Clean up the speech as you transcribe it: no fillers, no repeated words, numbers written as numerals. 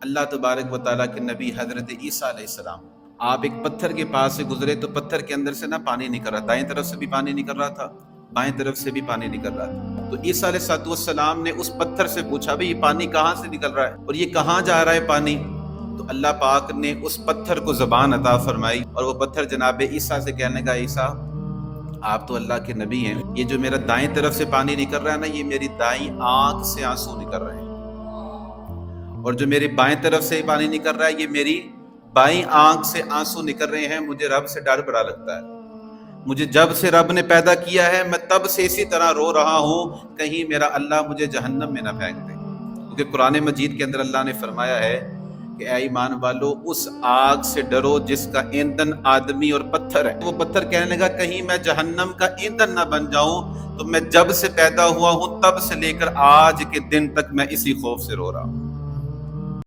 अल्लाह तबारक व तआला के नबी हजरत ईसा अलैहिस्सलाम, आप एक पत्थर के पास से गुजरे तो पत्थर के अंदर से ना पानी निकल रहा, दाएं तरफ से भी पानी निकल रहा था, बाएं तरफ से भी पानी निकल रहा था। तो ईसा अलैहिस्सलाम ने उस पत्थर से पूछा, भाई ये पानी कहाँ से निकल रहा है और ये कहाँ जा रहा है पानी? तो अल्लाह पाक ने उस पत्थर को ज़बान अता फरमाई और वो पत्थर जनाब ईसा से कहने लगा, ईसा आप तो अल्लाह के नबी हैं, ये जो मेरा दाएं तरफ से पानी निकल रहा है ना, ये मेरी दाईं आंख से आंसू निकल रहे हैं, और जो मेरी बाएं तरफ से पानी निकल रहा है, ये मेरी बाईं आंख से आंसू निकल रहे हैं। मुझे रब से डर बड़ा लगता है, मुझे जब से रब ने पैदा किया है मैं तब से इसी तरह रो रहा हूँ, कहीं मेरा अल्लाह मुझे जहन्नम में ना फेंक दे। क्योंकि कुरान मजीद के अंदर अल्लाह ने फरमाया है कि ऐ ईमान वालों, उस आग से डरो जिसका ईंधन आदमी और पत्थर है। वो पत्थर कहने लगा, कहीं मैं जहन्नम का ईंधन ना बन जाऊं, तो मैं जब से पैदा हुआ हूं तब से लेकर आज के दिन तक मैं इसी खौफ से रो रहा हूं।